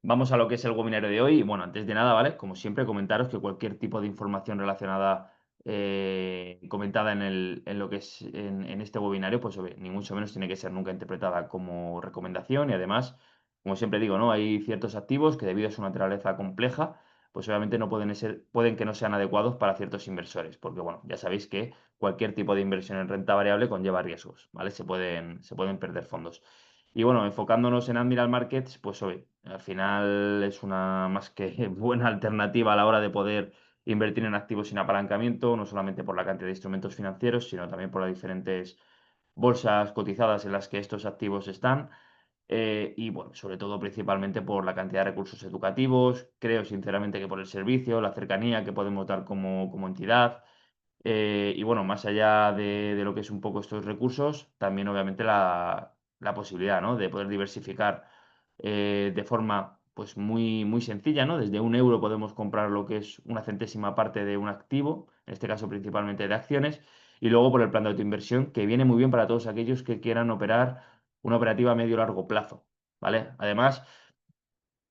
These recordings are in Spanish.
vamos a lo que es el webinario de hoy. Y bueno, antes de nada, ¿vale? Como siempre, comentaros que cualquier tipo de información relacionada, comentada en lo que es en este webinario, pues ni mucho menos tiene que ser nunca interpretada como recomendación. Y además, como siempre digo, ¿no? Hay ciertos activos que debido a su naturaleza compleja, pues obviamente no pueden que no sean adecuados para ciertos inversores. Porque bueno, ya sabéis que cualquier tipo de inversión en renta variable conlleva riesgos, ¿vale? Se pueden perder fondos. Y bueno, enfocándonos en Admiral Markets, pues hoy, al final es una más que buena alternativa a la hora de poder invertir en activos sin apalancamiento, no solamente por la cantidad de instrumentos financieros, sino también por las diferentes bolsas cotizadas en las que estos activos están. Y bueno, sobre todo principalmente por la cantidad de recursos educativos, creo sinceramente que por el servicio, la cercanía que podemos dar como entidad. Y bueno, más allá de lo que es un poco estos recursos, también obviamente la posibilidad, ¿no? De poder diversificar de forma pues muy, muy sencilla, ¿no? Desde 1 euro podemos comprar lo que es una centésima parte de un activo, en este caso principalmente de acciones, y luego por el plan de autoinversión, que viene muy bien para todos aquellos que quieran operar una operativa a medio o largo plazo, ¿vale? Además,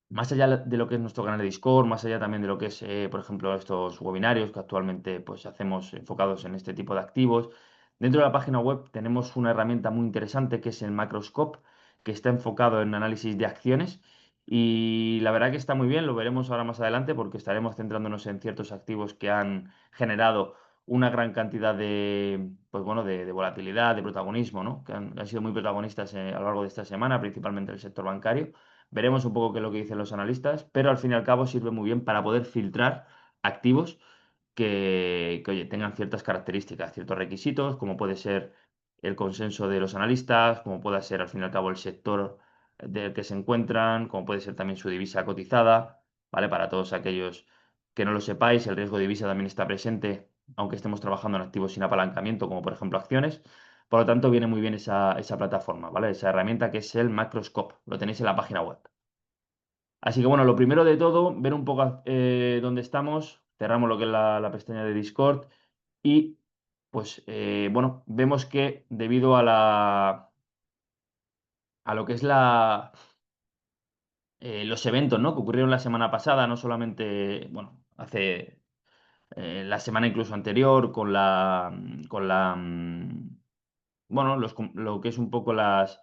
más allá de lo que es nuestro canal de Discord, más allá también de lo que es, por ejemplo, estos webinarios que actualmente pues, hacemos enfocados en este tipo de activos, dentro de la página web tenemos una herramienta muy interesante que es el Macroscope, que está enfocado en análisis de acciones y la verdad que está muy bien, lo veremos ahora más adelante porque estaremos centrándonos en ciertos activos que han generado una gran cantidad de, pues bueno, de volatilidad, de protagonismo, ¿no? Que han sido muy protagonistas a lo largo de esta semana, principalmente el sector bancario. Veremos un poco qué es lo que dicen los analistas, pero al fin y al cabo sirve muy bien para poder filtrar activos que, oye, tengan ciertas características, ciertos requisitos, como puede ser el consenso de los analistas, como puede ser al fin y al cabo el sector del que se encuentran, como puede ser también su divisa cotizada, ¿vale? Para todos aquellos que no lo sepáis, el riesgo de divisa también está presente, aunque estemos trabajando en activos sin apalancamiento, como por ejemplo acciones. Por lo tanto, viene muy bien esa plataforma, ¿vale? Esa herramienta que es el Macroscope. Lo tenéis en la página web. Así que bueno, lo primero de todo, ver un poco dónde estamos. Cerramos lo que es la pestaña de Discord y pues bueno, vemos que debido a lo que es los eventos, ¿no? Que ocurrieron la semana pasada, no solamente, bueno, hace la semana incluso anterior con bueno, lo que es un poco las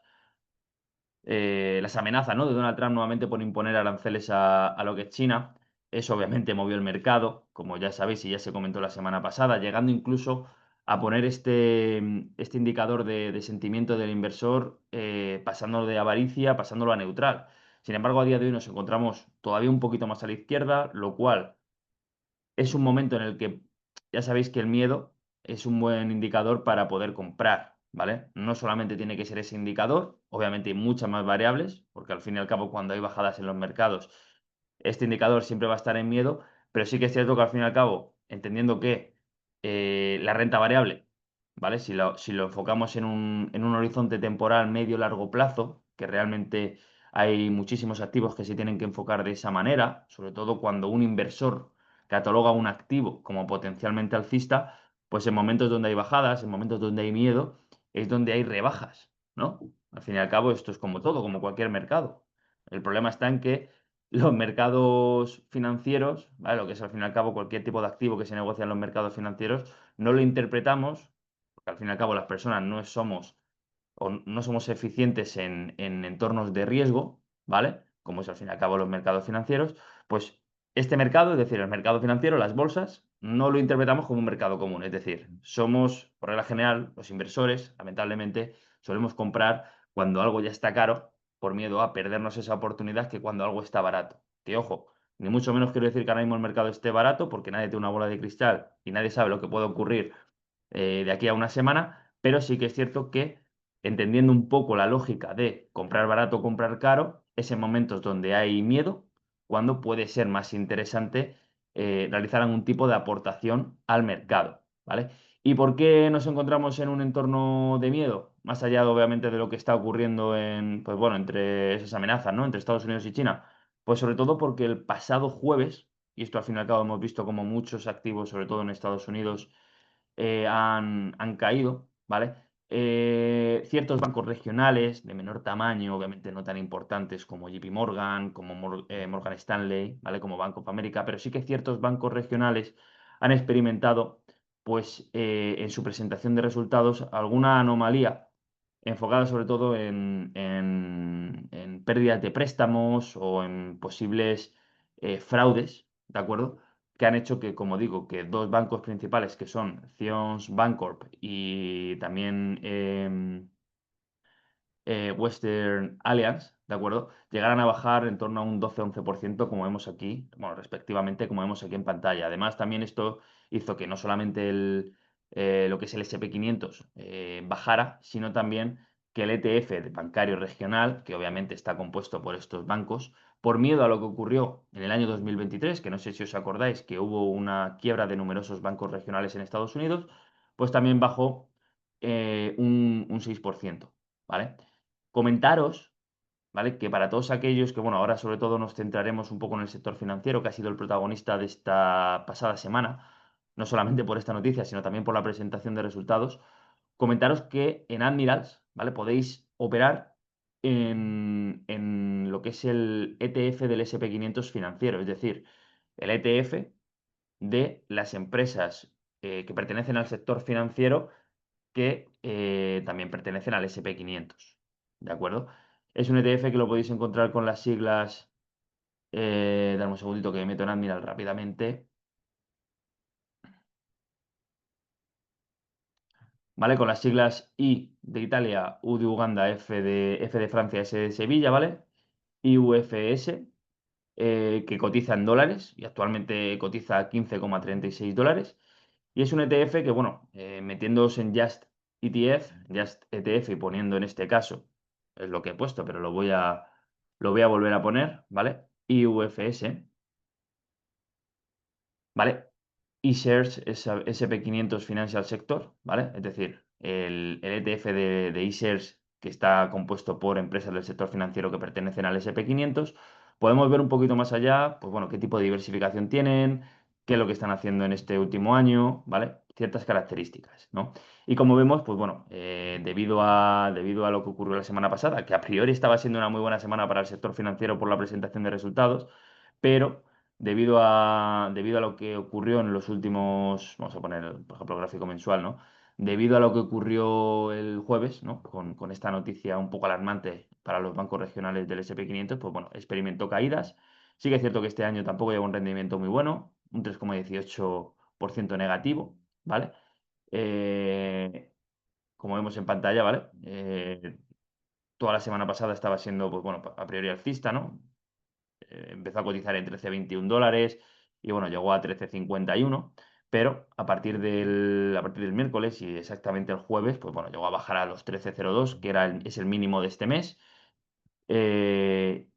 amenazas, ¿no? De Donald Trump nuevamente por imponer aranceles a lo que es China. Eso obviamente movió el mercado, como ya sabéis y ya se comentó la semana pasada, llegando incluso a poner este indicador de sentimiento del inversor, pasándolo de avaricia, pasándolo a neutral. Sin embargo, a día de hoy nos encontramos todavía un poquito más a la izquierda, lo cual es un momento en el que ya sabéis que el miedo es un buen indicador para poder comprar, ¿vale? No solamente tiene que ser ese indicador, obviamente hay muchas más variables, porque al fin y al cabo cuando hay bajadas en los mercados, este indicador siempre va a estar en miedo, pero sí que es cierto que al fin y al cabo, entendiendo que la renta variable, ¿vale? Si lo enfocamos en un horizonte temporal medio-largo plazo, que realmente hay muchísimos activos que se tienen que enfocar de esa manera, sobre todo cuando un inversor cataloga un activo como potencialmente alcista, pues en momentos donde hay bajadas, en momentos donde hay miedo, es donde hay rebajas, ¿no? Al fin y al cabo, esto es como todo, como cualquier mercado. El problema está en que los mercados financieros, ¿vale? Lo que es al fin y al cabo cualquier tipo de activo que se negocia en los mercados financieros, no lo interpretamos, porque al fin y al cabo las personas no somos o no somos eficientes en entornos de riesgo, ¿vale? Como es al fin y al cabo los mercados financieros, pues este mercado, es decir, el mercado financiero, las bolsas, no lo interpretamos como un mercado común. Es decir, somos, por regla general, los inversores, lamentablemente, solemos comprar cuando algo ya está caro por miedo a perdernos esa oportunidad que cuando algo está barato. Que ojo, ni mucho menos quiero decir que ahora mismo el mercado esté barato porque nadie tiene una bola de cristal y nadie sabe lo que puede ocurrir de aquí a una semana, pero sí que es cierto que entendiendo un poco la lógica de comprar barato, comprar caro, es en momentos donde hay miedo, cuando puede ser más interesante realizar algún tipo de aportación al mercado, ¿vale? ¿Y por qué nos encontramos en un entorno de miedo? Más allá, obviamente, de lo que está ocurriendo pues bueno, entre esas amenazas, ¿no? Entre Estados Unidos y China. Pues sobre todo porque el pasado jueves, y esto al fin y al cabo hemos visto como muchos activos, sobre todo en Estados Unidos, han caído, ¿vale? Ciertos bancos regionales de menor tamaño, obviamente no tan importantes como JP Morgan, como Morgan Stanley, ¿vale? Como Bank of America, pero sí que ciertos bancos regionales han experimentado, pues, en su presentación de resultados alguna anomalía enfocada sobre todo en pérdidas de préstamos o en posibles fraudes, ¿de acuerdo? Que han hecho que, como digo, que dos bancos principales, que son Zions Bancorp y también Western Alliance, ¿de acuerdo? Llegaran a bajar en torno a un 12-11%, como vemos aquí, bueno, respectivamente, como vemos aquí en pantalla. Además, también esto hizo que no solamente lo que es el SP500 bajara, sino también que el ETF de bancario regional, que obviamente está compuesto por estos bancos, por miedo a lo que ocurrió en el año 2023, que no sé si os acordáis que hubo una quiebra de numerosos bancos regionales en Estados Unidos, pues también bajó un 6%, ¿vale? Comentaros, ¿vale? Que para todos aquellos que, bueno, ahora sobre todo nos centraremos un poco en el sector financiero, que ha sido el protagonista de esta pasada semana, no solamente por esta noticia, sino también por la presentación de resultados, comentaros que en Admirals, ¿vale? Podéis operar en lo que es el ETF del SP500 financiero, es decir, el ETF de las empresas que pertenecen al sector financiero que también pertenecen al SP500. ¿De acuerdo? Es un ETF que lo podéis encontrar con las siglas. Dame un segundito que me meto en Admiral rápidamente. ¿Vale? Con las siglas I de Italia, U de Uganda, F de Francia, S de Sevilla, ¿vale? IUFS, que cotiza en dólares y actualmente cotiza a 15,36 dólares. Y es un ETF que, bueno, metiéndoos en Just ETF, Just ETF y poniendo en este caso, es lo que he puesto, pero lo voy a volver a poner, ¿vale? IUFS, ¿vale? eShares SP500 Financial Sector, ¿vale? Es decir, el ETF de eShares que está compuesto por empresas del sector financiero que pertenecen al SP500. Podemos ver un poquito más allá, pues bueno, qué tipo de diversificación tienen, qué es lo que están haciendo en este último año, ¿vale? Ciertas características, ¿no? Y como vemos, pues bueno, debido a lo que ocurrió la semana pasada, que a priori estaba siendo una muy buena semana para el sector financiero por la presentación de resultados, pero debido a lo que ocurrió en los últimos, vamos a poner, por ejemplo, el gráfico mensual, ¿no? Debido a lo que ocurrió el jueves, ¿no? Con esta noticia un poco alarmante para los bancos regionales del SP500, pues bueno, experimentó caídas. Sí que es cierto que este año tampoco lleva un rendimiento muy bueno, un 3,18% negativo, ¿vale? Eh, Como vemos en pantalla, ¿vale? Toda la semana pasada estaba siendo, pues bueno, a priori alcista, ¿no? Empezó a cotizar en 13,21 dólares y bueno, llegó a 13,51, pero a partir del miércoles y exactamente el jueves, pues bueno, llegó a bajar a los 13,02, que es el mínimo de este mes. Eh,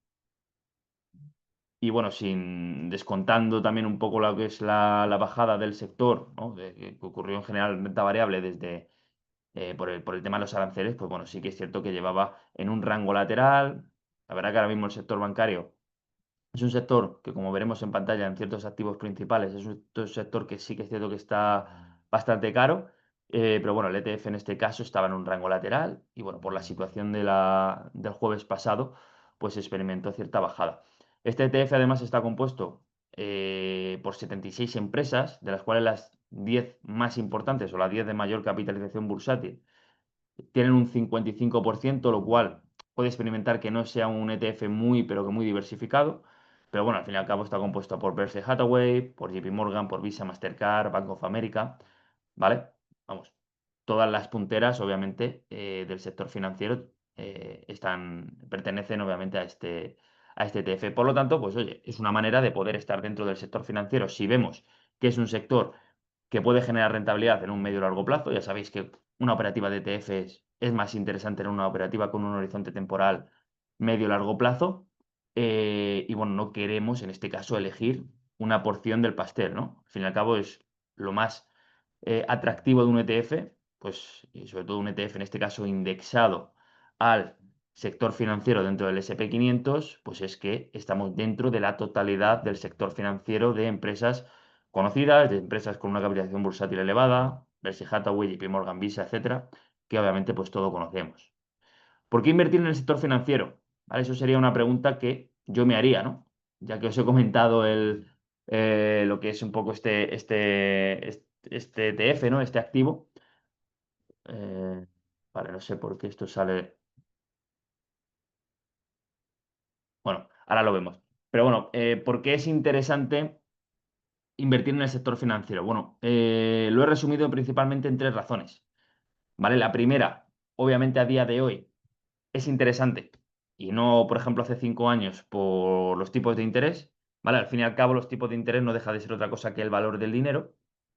y bueno, sin descontando también un poco lo que es la bajada del sector, ¿no? Que ocurrió en general en renta variable por el tema de los aranceles, pues bueno, sí que es cierto que llevaba en un rango lateral. La verdad que ahora mismo el sector bancario es un sector que, como veremos en pantalla, en ciertos activos principales, es un sector que sí que es cierto que está bastante caro, pero bueno, el ETF en este caso estaba en un rango lateral y bueno, por la situación del jueves pasado, pues experimentó cierta bajada. Este ETF además está compuesto por 76 empresas, de las cuales las 10 más importantes o las 10 de mayor capitalización bursátil tienen un 55%, lo cual puede experimentar que no sea un ETF muy, pero que muy diversificado. Pero bueno, al fin y al cabo está compuesto por Berkshire Hathaway, por JP Morgan, por Visa, Mastercard, Bank of America, ¿vale? Vamos, todas las punteras, obviamente, del sector financiero pertenecen, obviamente, a este ETF. Por lo tanto, pues oye, es una manera de poder estar dentro del sector financiero si vemos que es un sector que puede generar rentabilidad en un medio o largo plazo. Ya sabéis que una operativa de ETFs es más interesante en una operativa con un horizonte temporal medio o largo plazo. Y bueno, no queremos en este caso elegir una porción del pastel, ¿no? Al fin y al cabo es lo más atractivo de un ETF, pues y sobre todo un ETF en este caso indexado al sector financiero dentro del SP500, pues es que estamos dentro de la totalidad del sector financiero de empresas conocidas, de empresas con una capitalización bursátil elevada, Berkshire Hathaway, JP Morgan, Visa, etcétera, que obviamente pues todo conocemos. ¿Por qué invertir en el sector financiero? ¿Vale? Eso sería una pregunta que yo me haría, ¿no? Ya que os he comentado lo que es un poco este ETF, ¿no? Este activo. Eh, vale, no sé por qué esto sale. Bueno, ahora lo vemos. Pero bueno, ¿por qué es interesante invertir en el sector financiero? Bueno, lo he resumido principalmente en tres razones. ¿Vale? La primera, obviamente a día de hoy, es interesante y no, por ejemplo, hace 5 años por los tipos de interés, ¿vale? Al fin y al cabo, los tipos de interés no deja de ser otra cosa que el valor del dinero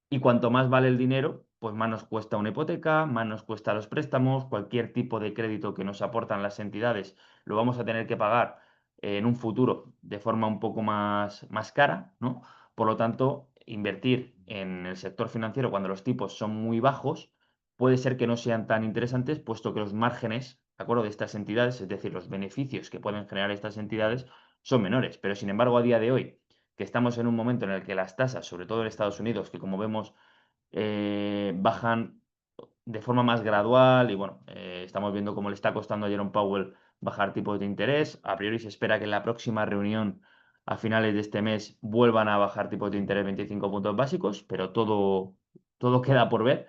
y cuanto más vale el dinero, pues más nos cuesta una hipoteca, más nos cuesta los préstamos, cualquier tipo de crédito que nos aportan las entidades lo vamos a tener que pagar en un futuro de forma un poco más cara, ¿no? Por lo tanto, invertir en el sector financiero cuando los tipos son muy bajos puede ser que no sean tan interesantes, puesto que los márgenes, ¿de acuerdo?, de estas entidades, es decir, los beneficios que pueden generar estas entidades, son menores. Pero, sin embargo, a día de hoy, que estamos en un momento en el que las tasas, sobre todo en Estados Unidos, que como vemos, bajan de forma más gradual y bueno, estamos viendo cómo le está costando a Jerome Powell bajar tipos de interés. A priori se espera que en la próxima reunión a finales de este mes vuelvan a bajar tipos de interés 25 puntos básicos, pero todo queda por ver.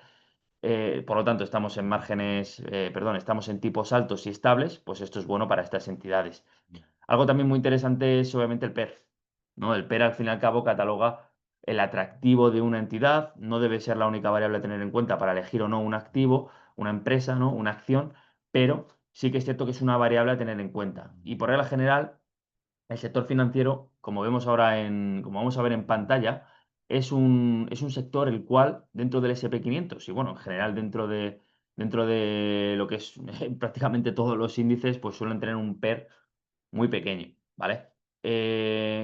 Por lo tanto, estamos en márgenes, perdón, estamos en tipos altos y estables, pues esto es bueno para estas entidades. Algo también muy interesante es obviamente el PER, ¿no? El PER al fin y al cabo cataloga el atractivo de una entidad, no debe ser la única variable a tener en cuenta para elegir o no un activo, una empresa, ¿no? Una acción, pero sí que es cierto que es una variable a tener en cuenta. Y por regla general, el sector financiero, como vamos a ver en pantalla, es un sector el cual, dentro del SP 500 y bueno, en general dentro de lo que es prácticamente todos los índices, pues suelen tener un PER muy pequeño, ¿vale?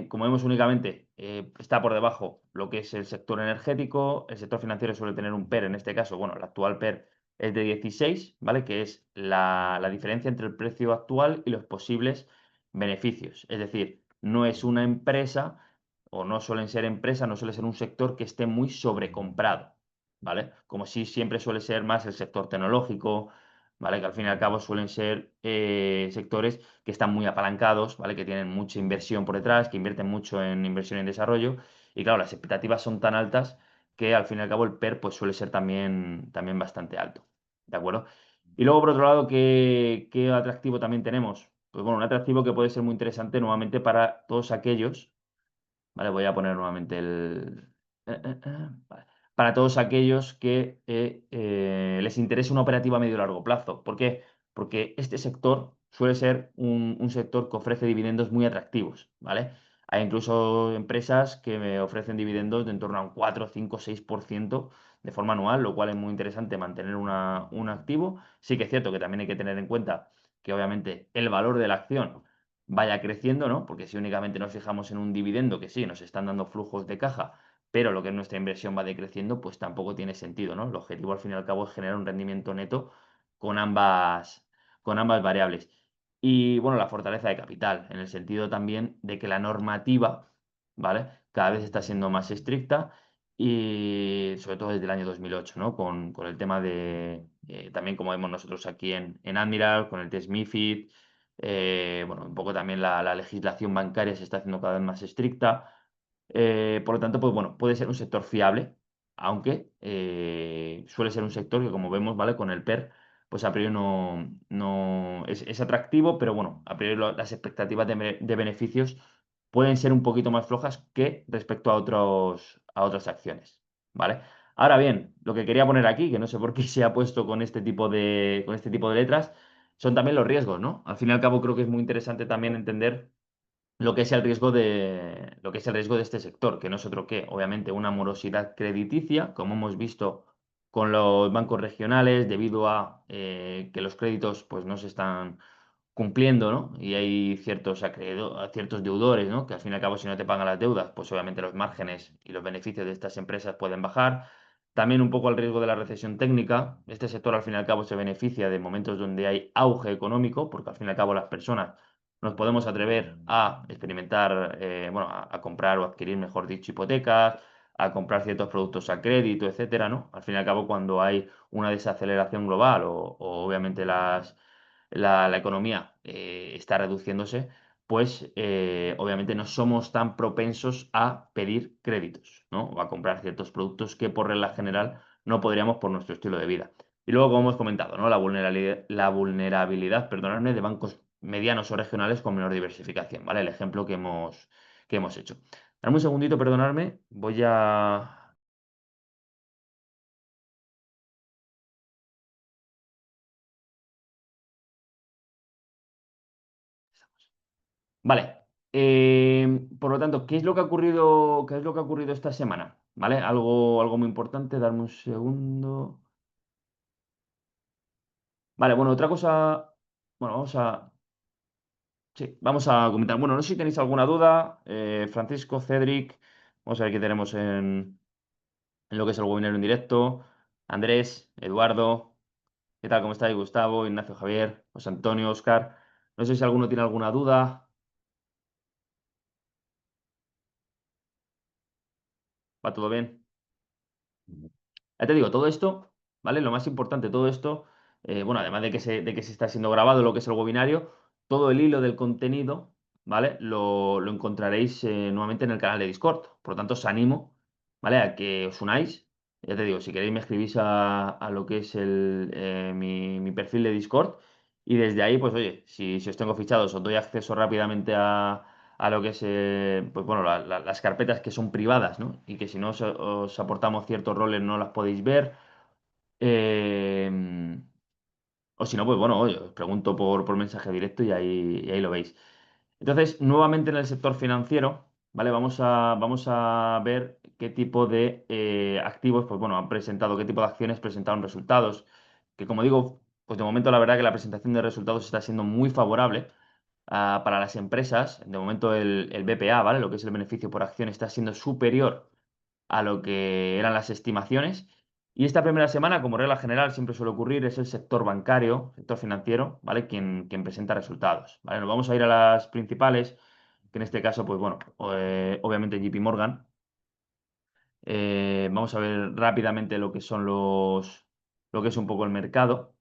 Como vemos únicamente, está por debajo lo que es el sector energético, el sector financiero suele tener un PER, en este caso, bueno, el actual PER es de 16, ¿vale? Que es la diferencia entre el precio actual y los posibles beneficios. Es decir, no es una empresa o no suelen ser empresas, no suele ser un sector que esté muy sobrecomprado, ¿vale? Como si siempre suele ser más el sector tecnológico, ¿vale? Que al fin y al cabo suelen ser sectores que están muy apalancados, ¿vale? Que tienen mucha inversión por detrás, que invierten mucho en inversión y en desarrollo. Y claro, las expectativas son tan altas que al fin y al cabo el PER pues, suele ser también bastante alto. ¿De acuerdo? Y luego, por otro lado, ¿qué atractivo también tenemos? Pues bueno, un atractivo que puede ser muy interesante nuevamente para todos aquellos. Vale, voy a poner nuevamente vale. Para todos aquellos que les interese una operativa a medio y largo plazo. ¿Por qué? Porque este sector suele ser un sector que ofrece dividendos muy atractivos, ¿vale? Hay incluso empresas que me ofrecen dividendos de en torno a un 4, 5, 6% de forma anual, lo cual es muy interesante mantener un activo. Sí que es cierto que también hay que tener en cuenta que obviamente el valor de la acción vaya creciendo, ¿no? Porque si únicamente nos fijamos en un dividendo, que sí, nos están dando flujos de caja, pero lo que es nuestra inversión va decreciendo, pues tampoco tiene sentido, ¿no? El objetivo al fin y al cabo es generar un rendimiento neto con ambas variables. Y bueno, la fortaleza de capital, en el sentido también de que la normativa, ¿vale? Cada vez está siendo más estricta y sobre todo desde el año 2008, ¿no? Con el tema de, también como vemos nosotros aquí en Admiral, con el test MiFID, bueno, un poco también la legislación bancaria se está haciendo cada vez más estricta. Por lo tanto, pues bueno, puede ser un sector fiable, aunque suele ser un sector que, como vemos, ¿vale? Con el PER, pues a priori no es atractivo, pero bueno, a priori las expectativas de beneficios pueden ser un poquito más flojas que respecto a otras acciones, ¿vale? Ahora bien, lo que quería poner aquí, que no sé por qué se ha puesto con este tipo de letras, son también los riesgos, ¿no? Al fin y al cabo creo que es muy interesante también entender lo que es el riesgo de este sector, que no es otro que, obviamente, una morosidad crediticia, como hemos visto con los bancos regionales, debido a que los créditos pues, no se están cumpliendo, ¿no? Y hay ciertos deudores, ¿no? Que al fin y al cabo, si no te pagan las deudas, pues obviamente los márgenes y los beneficios de estas empresas pueden bajar. También un poco al riesgo de la recesión técnica. Este sector, al fin y al cabo, se beneficia de momentos donde hay auge económico, porque al fin y al cabo las personas nos podemos atrever a experimentar, bueno, a comprar o adquirir, mejor dicho, hipotecas, a comprar ciertos productos a crédito, etcétera, ¿no? Al fin y al cabo, cuando hay una desaceleración global o obviamente la economía está reduciéndose, pues obviamente no somos tan propensos a pedir créditos, ¿no? O a comprar ciertos productos que por regla general no podríamos por nuestro estilo de vida. Y luego, como hemos comentado, ¿no? La vulnerabilidad, perdonadme, de bancos medianos o regionales con menor diversificación, ¿vale? El ejemplo que hemos hecho. Dame un segundito, perdonadme, voy a... Vale. Por lo tanto, ¿qué es lo que ha ocurrido, qué es lo que ha ocurrido esta semana? ¿Vale? Algo muy importante, darme un segundo. Vale, bueno, otra cosa. Bueno, sí, vamos a comentar. Bueno, no sé si tenéis alguna duda. Francisco, Cedric. Vamos a ver qué tenemos en lo que es el webinar en directo. Andrés, Eduardo. ¿Qué tal? ¿Cómo estáis? Gustavo, Ignacio, Javier, José Antonio, Oscar. No sé si alguno tiene alguna duda. ¿Va todo bien? Ya te digo, todo esto, ¿vale? Lo más importante, todo esto, bueno, además de que se está siendo grabado lo que es el webinario, todo el hilo del contenido, ¿vale? Lo encontraréis nuevamente en el canal de Discord. Por lo tanto, os animo, ¿vale? A que os unáis. Ya te digo, si queréis me escribís a lo que es mi perfil de Discord y desde ahí, pues oye, si os tengo fichados, os doy acceso rápidamente a lo que es, pues bueno, las carpetas que son privadas, ¿no? Y que si no os aportamos ciertos roles no las podéis ver. Eh, o si no, pues bueno, oye, os pregunto por mensaje directo y ahí lo veis. Entonces, nuevamente en el sector financiero, ¿vale? Vamos a ver qué tipo de activos, pues bueno, han presentado, qué tipo de acciones presentaron resultados. Que como digo, pues de momento la verdad que la presentación de resultados está siendo muy favorable para las empresas. De momento el BPA, ¿vale? Lo que es el beneficio por acción está siendo superior a lo que eran las estimaciones. Y esta primera semana, como regla general, siempre suele ocurrir, es el sector bancario, sector financiero, ¿vale? Quien presenta resultados, ¿vale? Nos vamos a ir a las principales, que en este caso, pues bueno, obviamente JP Morgan. Vamos a ver rápidamente lo que es un poco el mercado.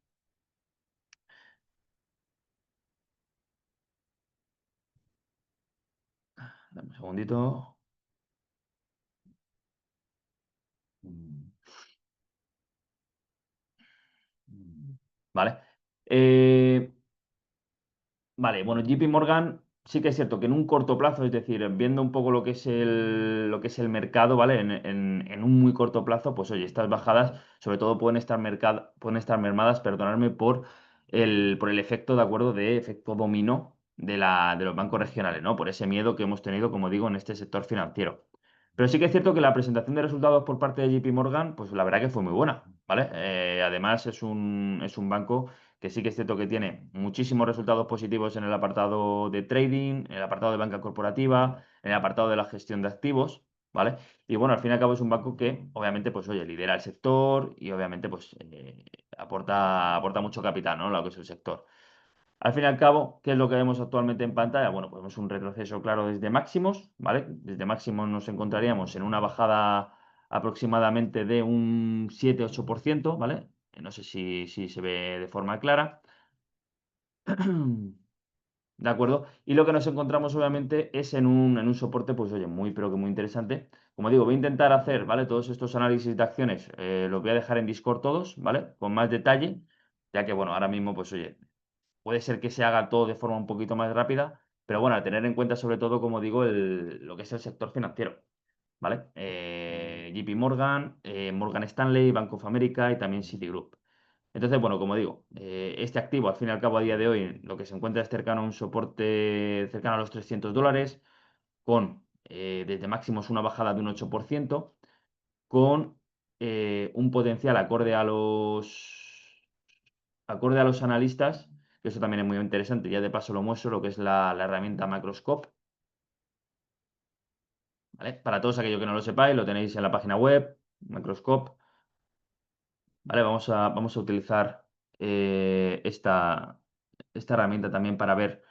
Dame un segundito. Mm, ¿Vale? Eh, Vale, bueno, JP Morgan sí que es cierto que en un corto plazo, es decir, viendo un poco lo que es el mercado, ¿vale? En un muy corto plazo, pues oye, estas bajadas sobre todo pueden estar mermadas, perdonadme, por el efecto, ¿de acuerdo? De efecto dominó de los bancos regionales, ¿no? Por ese miedo que hemos tenido, como digo, en este sector financiero. Pero sí que es cierto que la presentación de resultados por parte de JP Morgan, pues la verdad que fue muy buena, ¿vale? Además es un banco que sí que es cierto que tiene muchísimos resultados positivos en el apartado de trading, en el apartado de banca corporativa, en el apartado de la gestión de activos, ¿vale? Y bueno, al fin y al cabo es un banco que obviamente, pues oye, lidera el sector y obviamente pues aporta mucho capital, ¿no? Lo que es el sector. Al fin y al cabo, ¿qué es lo que vemos actualmente en pantalla? Bueno, pues vemos un retroceso claro desde máximos, ¿vale? Desde máximos nos encontraríamos en una bajada aproximadamente de un 7-8%, ¿vale? No sé si se ve de forma clara. ¿De acuerdo? Y lo que nos encontramos obviamente es en un soporte, pues oye, muy pero que muy interesante. Como digo, voy a intentar hacer, ¿vale? Todos estos análisis de acciones los voy a dejar en Discord todos, ¿vale? Con más detalle, ya que bueno, ahora mismo, pues oye, puede ser que se haga todo de forma un poquito más rápida, pero bueno, a tener en cuenta sobre todo, como digo, lo que es el sector financiero, ¿vale? JP Morgan, Morgan Stanley, Bank of America y también Citigroup. Entonces, bueno, como digo, este activo al fin y al cabo a día de hoy lo que se encuentra es cercano a un soporte cercano a los $300, con desde máximos una bajada de un 8%, con un potencial acorde a los analistas, que eso también es muy interesante. Ya de paso lo muestro, lo que es la herramienta Macroscope, ¿vale? Para todos aquellos que no lo sepáis, lo tenéis en la página web, Macroscope, ¿vale? Vamos a utilizar esta herramienta también para ver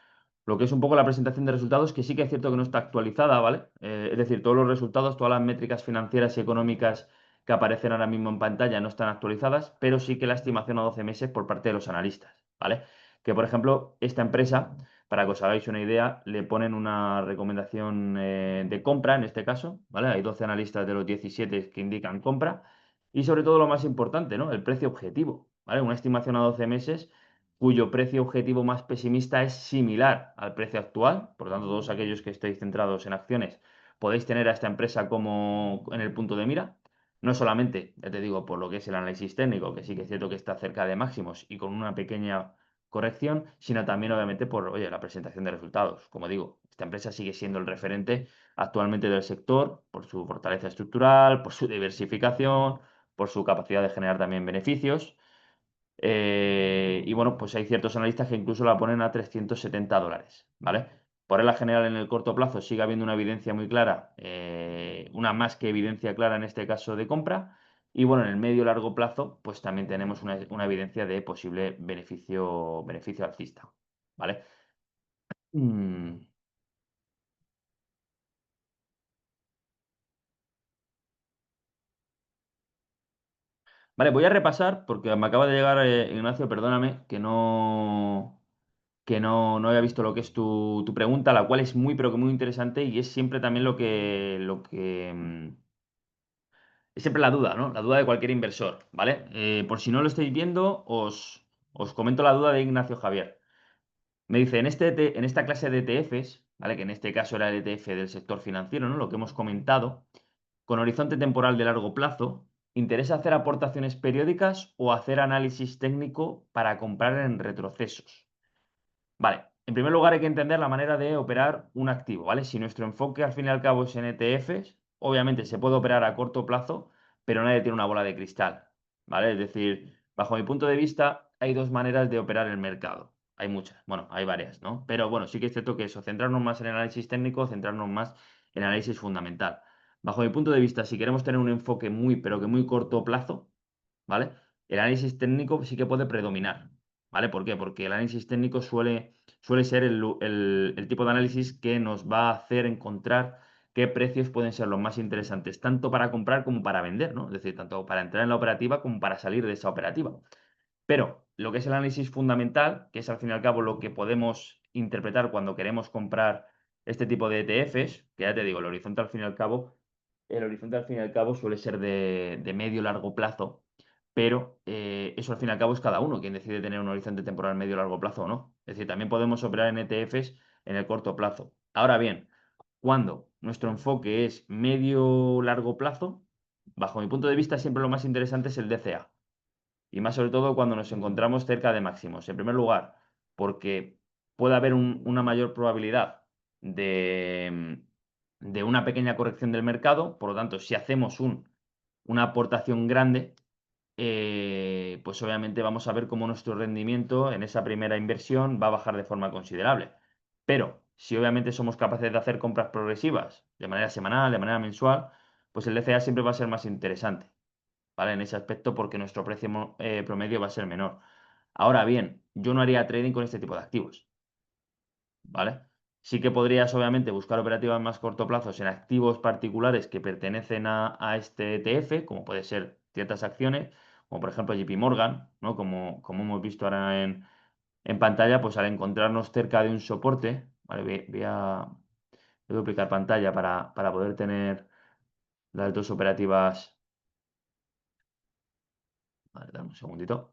lo que es un poco la presentación de resultados, que sí que es cierto que no está actualizada, ¿vale? Es decir, todos los resultados, todas las métricas financieras y económicas que aparecen ahora mismo en pantalla no están actualizadas, pero sí que la estimación a 12 meses por parte de los analistas, ¿vale? Que, por ejemplo, esta empresa, para que os hagáis una idea, le ponen una recomendación de compra, en este caso, ¿vale? Hay 12 analistas de los 17 que indican compra, y sobre todo lo más importante, ¿no? El precio objetivo, ¿vale? Una estimación a 12 meses cuyo precio objetivo más pesimista es similar al precio actual. Por lo tanto, todos aquellos que estéis centrados en acciones podéis tener a esta empresa como en el punto de mira. No solamente, ya te digo, por lo que es el análisis técnico, que sí que es cierto que está cerca de máximos y con una pequeña corrección, sino también obviamente por, oye, la presentación de resultados. Como digo, esta empresa sigue siendo el referente actualmente del sector por su fortaleza estructural, por su diversificación, por su capacidad de generar también beneficios. Y bueno, pues hay ciertos analistas que incluso la ponen a $370, ¿vale? Por regla general, en el corto plazo sigue habiendo una evidencia muy clara, una más que evidencia clara en este caso de compra. Y bueno, en el medio largo plazo, pues también tenemos una evidencia de posible beneficio alcista, ¿vale? Mm, Vale, voy a repasar porque me acaba de llegar, Ignacio, perdóname, que no había visto lo que es tu pregunta, la cual es muy, pero que muy interesante y es siempre también es siempre la duda, ¿no? La duda de cualquier inversor, ¿vale? Por si no lo estáis viendo, os comento la duda de Ignacio Javier. Me dice, en esta clase de ETFs, ¿vale? Que en este caso era el ETF del sector financiero, ¿no? Lo que hemos comentado, con horizonte temporal de largo plazo, ¿interesa hacer aportaciones periódicas o hacer análisis técnico para comprar en retrocesos? Vale, en primer lugar hay que entender la manera de operar un activo, ¿vale? Si nuestro enfoque al fin y al cabo es en ETFs, obviamente se puede operar a corto plazo, pero nadie tiene una bola de cristal, ¿vale? Es decir, bajo mi punto de vista, hay dos maneras de operar el mercado. Hay muchas, bueno, hay varias, ¿no? Pero bueno, sí que es cierto que eso, centrarnos más en el análisis técnico, centrarnos más en el análisis fundamental. Bajo mi punto de vista, si queremos tener un enfoque muy, pero que muy corto plazo, ¿vale? El análisis técnico sí que puede predominar, ¿vale? ¿Por qué? Porque el análisis técnico suele ser el tipo de análisis que nos va a hacer encontrar qué precios pueden ser los más interesantes, tanto para comprar como para vender, ¿no? Es decir, tanto para entrar en la operativa como para salir de esa operativa. Pero lo que es el análisis fundamental, que es al fin y al cabo lo que podemos interpretar cuando queremos comprar este tipo de ETFs, que ya te digo, el horizonte al fin y al cabo suele ser de medio largo plazo, pero eso al fin y al cabo es cada uno quien decide tener un horizonte temporal medio largo plazo o no. Es decir, también podemos operar en ETFs en el corto plazo. Ahora bien, cuando nuestro enfoque es medio largo plazo, bajo mi punto de vista, siempre lo más interesante es el DCA. Y más sobre todo cuando nos encontramos cerca de máximos. En primer lugar, porque puede haber una mayor probabilidad de una pequeña corrección del mercado. Por lo tanto, si hacemos una aportación grande, pues obviamente vamos a ver cómo nuestro rendimiento en esa primera inversión va a bajar de forma considerable. Pero si obviamente somos capaces de hacer compras progresivas de manera semanal, de manera mensual, pues el DCA siempre va a ser más interesante. ¿Vale? En ese aspecto porque nuestro precio promedio va a ser menor. Ahora bien, yo no haría trading con este tipo de activos, ¿vale? Sí que podrías, obviamente, buscar operativas más corto plazo en activos particulares que pertenecen a este ETF, como puede ser ciertas acciones, como por ejemplo JP Morgan, ¿no? Como hemos visto ahora en pantalla, pues al encontrarnos cerca de un soporte, ¿vale? Voy a duplicar pantalla para poder tener las dos operativas. Vale, dame un segundito.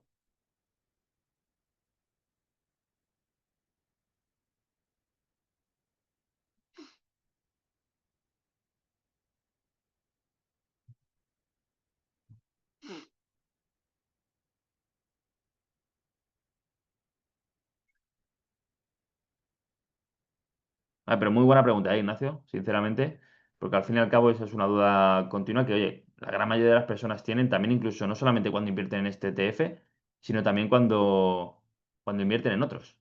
Pero muy buena pregunta, Ignacio, sinceramente, porque al fin y al cabo esa es una duda continua que, oye, la gran mayoría de las personas tienen también incluso no solamente cuando invierten en este ETF, sino también cuando invierten en otros.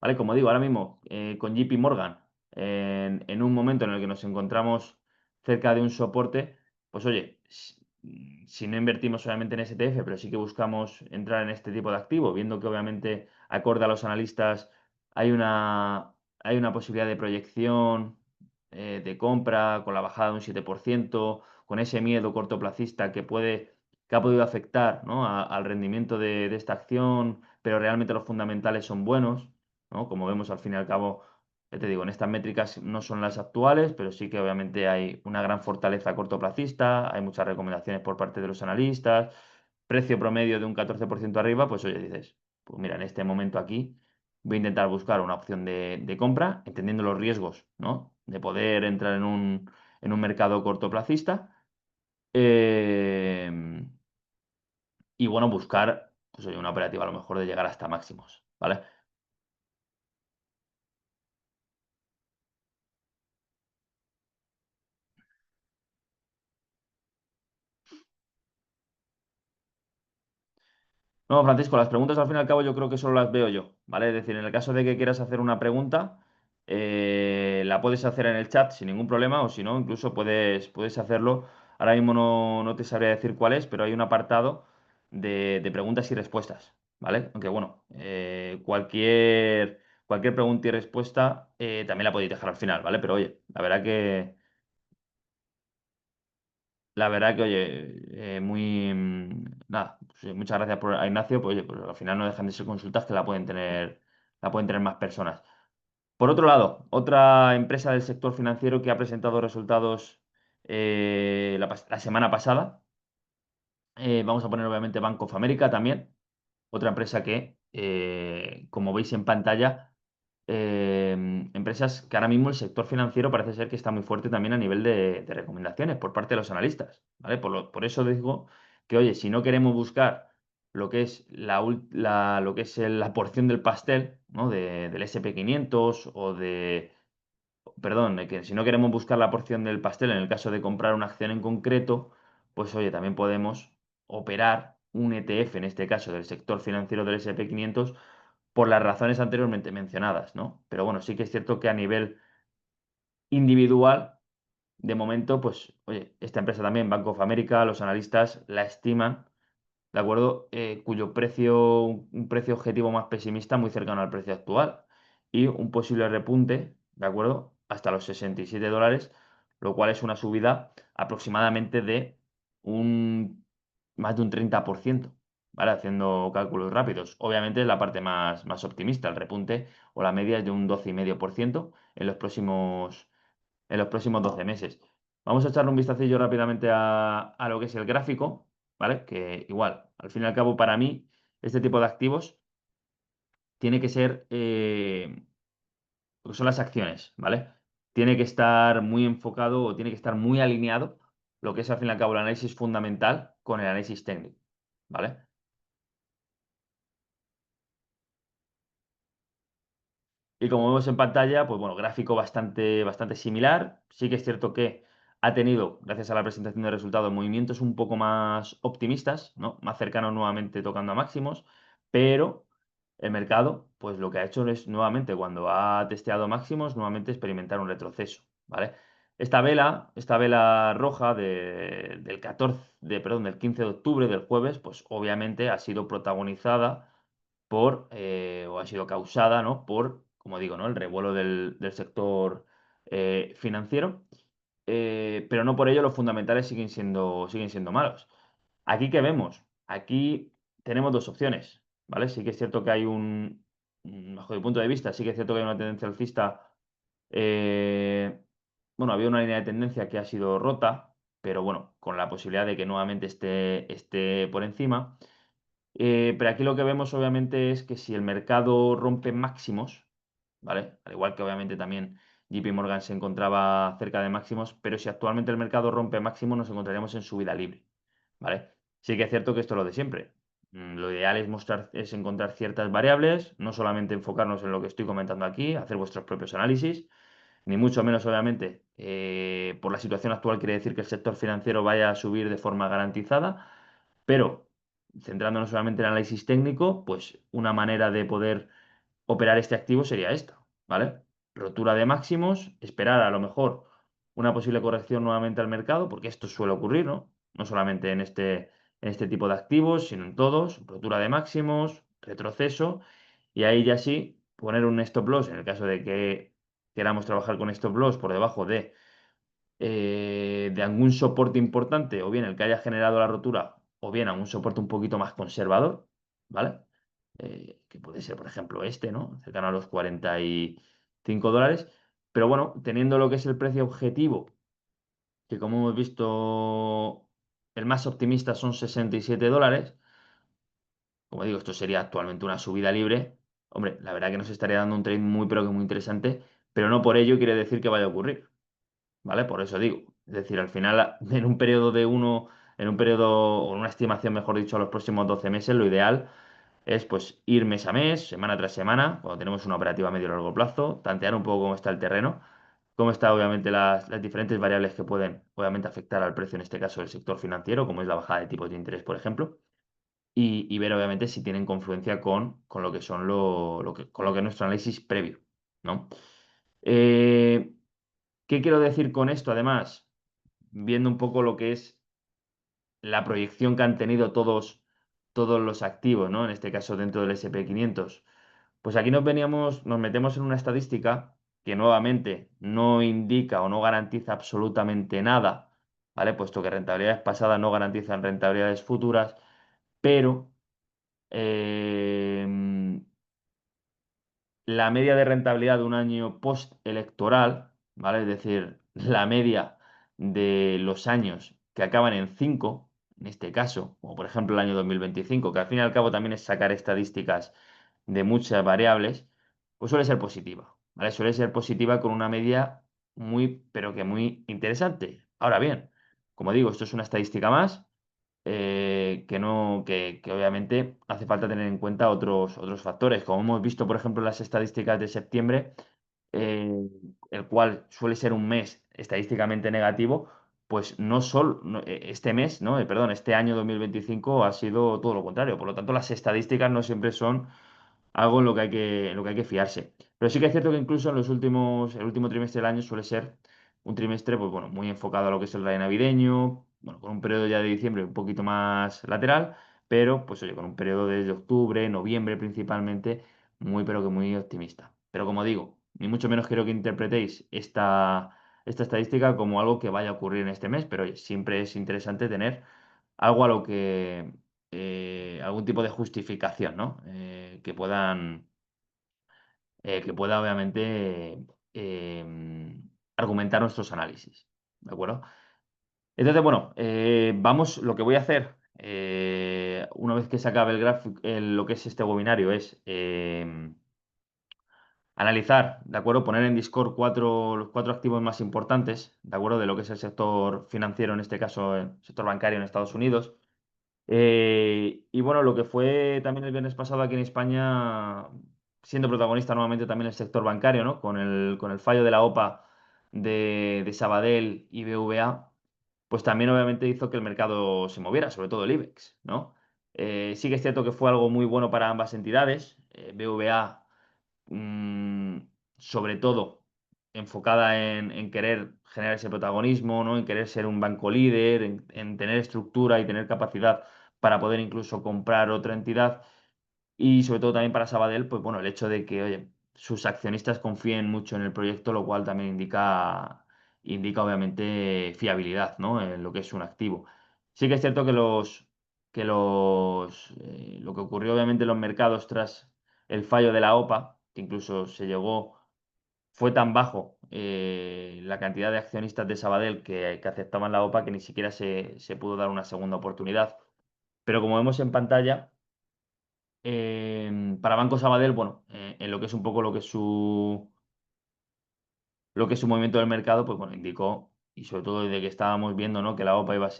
¿Vale? Como digo, ahora mismo con JP Morgan, en un momento en el que nos encontramos cerca de un soporte, pues oye, si no invertimos solamente en ese ETF, pero sí que buscamos entrar en este tipo de activo, viendo que obviamente acorde a los analistas hay una, hay una posibilidad de proyección de compra con la bajada de un 7%, con ese miedo cortoplacista que ha podido afectar, ¿no? Al rendimiento de esta acción, pero realmente los fundamentales son buenos, ¿no? Como vemos al fin y al cabo, ya te digo, en estas métricas no son las actuales, pero sí que obviamente hay una gran fortaleza cortoplacista, hay muchas recomendaciones por parte de los analistas, precio promedio de un 14% arriba, pues oye, dices, pues mira, en este momento aquí voy a intentar buscar una opción de compra, entendiendo los riesgos, ¿no? De poder entrar en un mercado cortoplacista. eh, y bueno, buscar pues, oye, una operativa a lo mejor de llegar hasta máximos, ¿vale? No, Francisco, las preguntas al fin y al cabo yo creo que solo las veo yo, ¿vale? Es decir, en el caso de que quieras hacer una pregunta, la puedes hacer en el chat sin ningún problema, o si no, incluso puedes hacerlo. Ahora mismo no te sabría decir cuál es, pero hay un apartado de preguntas y respuestas, ¿vale? Aunque bueno, cualquier pregunta y respuesta también la podéis dejar al final, ¿vale? Pero oye, la verdad que, oye, nada, pues, muchas gracias a Ignacio, pues, oye, pues al final no dejan de ser consultas que la pueden tener más personas. Por otro lado, otra empresa del sector financiero que ha presentado resultados la semana pasada, vamos a poner obviamente Bank of America también, otra empresa que, como veis en pantalla, empresas que ahora mismo el sector financiero parece ser que está muy fuerte también a nivel de recomendaciones por parte de los analistas, ¿vale? Por eso digo que, oye, si no queremos buscar lo que es la porción del pastel, ¿no? Del SP 500 perdón, de que si no queremos buscar la porción del pastel en el caso de comprar una acción en concreto, pues oye, también podemos operar un ETF, en este caso del sector financiero del SP 500 por las razones anteriormente mencionadas, ¿no? Pero bueno, sí que es cierto que a nivel individual, de momento, pues, oye, esta empresa también, Bank of America, los analistas la estiman, ¿de acuerdo? Un precio objetivo más pesimista muy cercano al precio actual y un posible repunte, ¿de acuerdo? Hasta los $67, lo cual es una subida aproximadamente de un más de un 30%, ¿vale? Haciendo cálculos rápidos. Obviamente es la parte más optimista, el repunte o la media es de un 12,5% en los próximos 12 meses. Vamos a echarle un vistacillo rápidamente a lo que es el gráfico, ¿vale? Que igual, al fin y al cabo, para mí, este tipo de activos tiene que ser, lo que son las acciones, ¿vale? Tiene que estar muy enfocado o tiene que estar muy alineado lo que es al fin y al cabo el análisis fundamental con el análisis técnico, ¿vale? Y como vemos en pantalla, pues bueno, gráfico bastante similar. Sí que es cierto que ha tenido, gracias a la presentación de resultados, movimientos un poco más optimistas, ¿no? Más cercanos nuevamente tocando a máximos, pero el mercado, pues lo que ha hecho es nuevamente, cuando ha testeado máximos, nuevamente experimentar un retroceso, ¿vale? Esta vela roja del 15 de octubre, del jueves, pues obviamente ha sido protagonizada o ha sido causada, ¿no? Por, como digo, ¿no? El revuelo del sector financiero, pero no por ello los fundamentales siguen siendo malos. ¿Aquí qué vemos? Aquí tenemos dos opciones, ¿vale? Sí que es cierto que bajo mi punto de vista, sí que es cierto que hay una tendencia alcista. eh, bueno, había una línea de tendencia que ha sido rota, pero bueno, con la posibilidad de que nuevamente esté por encima. Pero aquí lo que vemos obviamente es que si el mercado rompe máximos, ¿vale? Al igual que obviamente también JP Morgan se encontraba cerca de máximos, pero si actualmente el mercado rompe máximos nos encontraríamos en subida libre, ¿vale? Sí que es cierto que esto es lo de siempre. Lo ideal es encontrar ciertas variables, no solamente enfocarnos en lo que estoy comentando aquí, hacer vuestros propios análisis, ni mucho menos obviamente por la situación actual quiere decir que el sector financiero vaya a subir de forma garantizada, pero centrándonos solamente en análisis técnico, pues una manera de poder operar este activo sería esta, ¿vale? Rotura de máximos, esperar a lo mejor una posible corrección nuevamente al mercado, porque esto suele ocurrir, ¿no? No solamente en este tipo de activos, sino en todos, rotura de máximos, retroceso, y ahí ya sí, poner un stop loss en el caso de que queramos trabajar con stop loss por debajo de algún soporte importante, o bien el que haya generado la rotura, o bien algún soporte un poquito más conservador, ¿vale? Que puede ser, por ejemplo, este, ¿no? Cercano a los $45. Pero bueno, teniendo lo que es el precio objetivo, que como hemos visto, el más optimista son $67. Como digo, esto sería actualmente una subida libre. Hombre, la verdad que nos estaría dando un trade muy, pero que muy interesante, pero no por ello quiere decir que vaya a ocurrir. ¿Vale? Por eso digo. Es decir, al final, en un periodo en un periodo, o una estimación, mejor dicho, a los próximos 12 meses, lo ideal es pues ir mes a mes, semana tras semana, cuando tenemos una operativa a medio y largo plazo, tantear un poco cómo está el terreno, cómo están obviamente las diferentes variables que pueden obviamente afectar al precio, en este caso del sector financiero, como es la bajada de tipos de interés, por ejemplo, y ver obviamente si tienen confluencia con lo que son con lo que es nuestro análisis previo, ¿no? Eh, ¿Qué quiero decir con esto? Además, viendo un poco lo que es la proyección que han tenido todos los activos, ¿no? En este caso dentro del SP 500. Pues aquí nos metemos en una estadística que nuevamente no indica o no garantiza absolutamente nada, ¿vale? Puesto que rentabilidades pasadas no garantizan rentabilidades futuras, pero eh, la media de rentabilidad de un año postelectoral, ¿vale? Es decir, la media de los años que acaban en 5, en este caso, como por ejemplo el año 2025, que al fin y al cabo también es sacar estadísticas de muchas variables, pues suele ser positiva, ¿vale? Suele ser positiva con una media muy, pero que muy interesante. Ahora bien, como digo, esto es una estadística más que no, que obviamente hace falta tener en cuenta otros factores. Como hemos visto, por ejemplo, en las estadísticas de septiembre, eh, el cual suele ser un mes estadísticamente negativo, pues no solo este mes, ¿no? Perdón, este año 2025 ha sido todo lo contrario. Por lo tanto, las estadísticas no siempre son algo en lo que hay que fiarse. Pero sí que es cierto que incluso el último trimestre del año suele ser un trimestre, pues bueno, muy enfocado a lo que es el rally navideño, bueno, con un periodo ya de diciembre un poquito más lateral, pero pues oye, con un periodo desde octubre, noviembre principalmente, muy pero que muy optimista. Pero como digo, ni mucho menos quiero que interpretéis esta estadística como algo que vaya a ocurrir en este mes, pero oye, siempre es interesante tener algo a lo que algún tipo de justificación, ¿no? Que pueda obviamente argumentar nuestros análisis, ¿de acuerdo? Entonces, bueno, lo que voy a hacer una vez que se acabe el gráfico, lo que es este webinario es analizar, ¿de acuerdo? Poner en Discord los cuatro activos más importantes, ¿de acuerdo? De lo que es el sector financiero, en este caso el sector bancario en Estados Unidos. Y bueno, lo que fue también el viernes pasado aquí en España, siendo protagonista nuevamente también el sector bancario, ¿no? Con el fallo de la OPA de Sabadell y BVA, pues también obviamente hizo que el mercado se moviera, sobre todo el IBEX, ¿no? Sí que es cierto que fue algo muy bueno para ambas entidades. BVA, mm, sobre todo, enfocada en querer generar ese protagonismo, ¿no? En querer ser un banco líder, en tener estructura y tener capacidad para poder incluso comprar otra entidad. Y sobre todo también para Sabadell, pues bueno, el hecho de que, oye, sus accionistas confíen mucho en el proyecto, lo cual también indica obviamente fiabilidad, ¿no? En lo que es un activo. Sí que es cierto lo que ocurrió obviamente en los mercados tras el fallo de la OPA, que incluso fue tan bajo la cantidad de accionistas de Sabadell que aceptaban la OPA que ni siquiera se pudo dar una segunda oportunidad. Pero como vemos en pantalla, para Banco Sabadell, bueno, en lo que es un poco lo que es su movimiento del mercado, pues bueno, indicó, y sobre todo desde que estábamos viendo, ¿no? Que la OPA iba a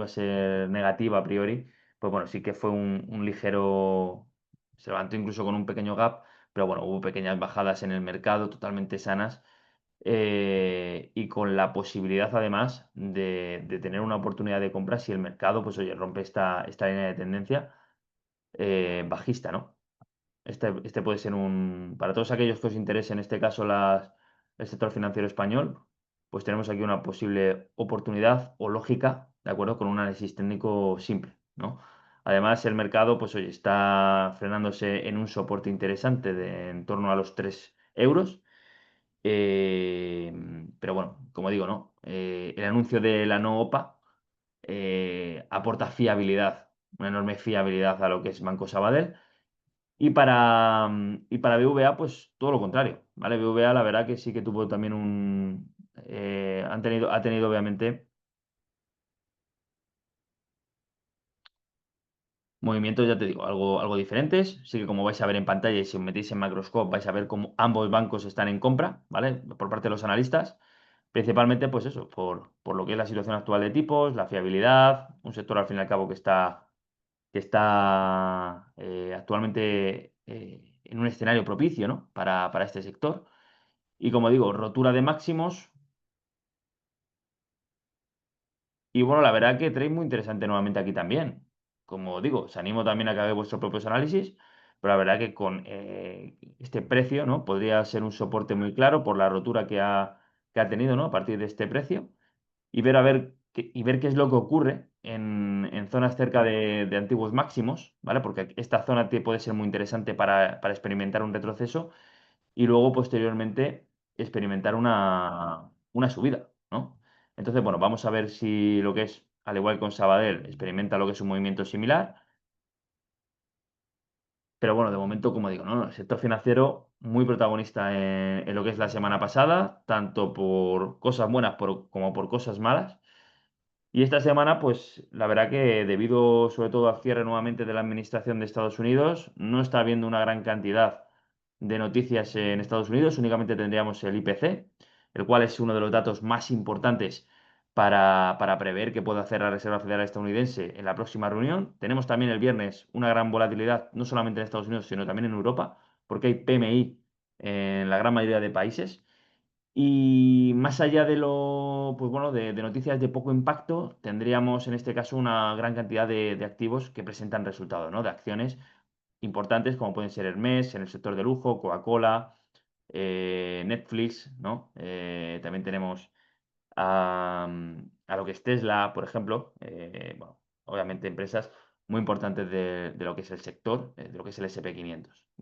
ser negativa a priori, pues bueno, sí que fue un ligero, se levantó incluso con un pequeño gap, pero bueno, hubo pequeñas bajadas en el mercado totalmente sanas y con la posibilidad además de tener una oportunidad de compra si el mercado, pues oye, rompe esta línea de tendencia bajista, ¿no? Este puede ser para todos aquellos que os interese, en este caso, el sector financiero español, pues tenemos aquí una posible oportunidad o lógica, ¿de acuerdo? Con un análisis técnico simple, ¿no? Además, el mercado, pues oye, está frenándose en un soporte interesante de en torno a los 3 euros. Pero bueno, como digo, ¿no? El anuncio de la no OPA aporta fiabilidad, una enorme fiabilidad a lo que es Banco Sabadell. Y para BVA, pues todo lo contrario, ¿vale? BVA, la verdad que sí que tuvo también ha tenido obviamente movimientos, ya te digo, algo diferentes. Sí que como vais a ver en pantalla y si os metéis en Macroscope vais a ver cómo ambos bancos están en compra, ¿vale? Por parte de los analistas. Principalmente, pues eso, por lo que es la situación actual de tipos, la fiabilidad, un sector al fin y al cabo que está actualmente en un escenario propicio, ¿no? Para este sector. Y como digo, rotura de máximos. Y bueno, la verdad que trade muy interesante nuevamente aquí también. Como digo, os animo también a que hagáis vuestros propios análisis, pero la verdad que con este precio, ¿no? Podría ser un soporte muy claro por la rotura que ha tenido, ¿no? A partir de este precio y ver qué es lo que ocurre en zonas cerca de antiguos máximos, ¿vale? Porque esta zona puede ser muy interesante para experimentar un retroceso y luego posteriormente experimentar una subida, ¿no? Entonces, bueno, vamos a ver si lo que es, al igual que con Sabadell, experimenta lo que es un movimiento similar. Pero bueno, de momento, como digo, ¿no? El sector financiero muy protagonista en lo que es la semana pasada, tanto por cosas buenas como por cosas malas. Y esta semana, pues la verdad que debido sobre todo al cierre nuevamente de la administración de Estados Unidos, no está habiendo una gran cantidad de noticias en Estados Unidos, únicamente tendríamos el IPC, el cual es uno de los datos más importantes para prever qué puede hacer la Reserva Federal estadounidense en la próxima reunión. Tenemos también el viernes una gran volatilidad, no solamente en Estados Unidos, sino también en Europa, porque hay PMI en la gran mayoría de países. Y más allá de pues bueno, de noticias de poco impacto, tendríamos en este caso una gran cantidad de activos que presentan resultados, ¿no? De acciones importantes como pueden ser Hermès en el sector de lujo, Coca-Cola, Netflix, ¿no? También tenemos a lo que es Tesla, por ejemplo. Bueno, obviamente empresas muy importantes de lo que es el sector, de lo que es el S&P 500.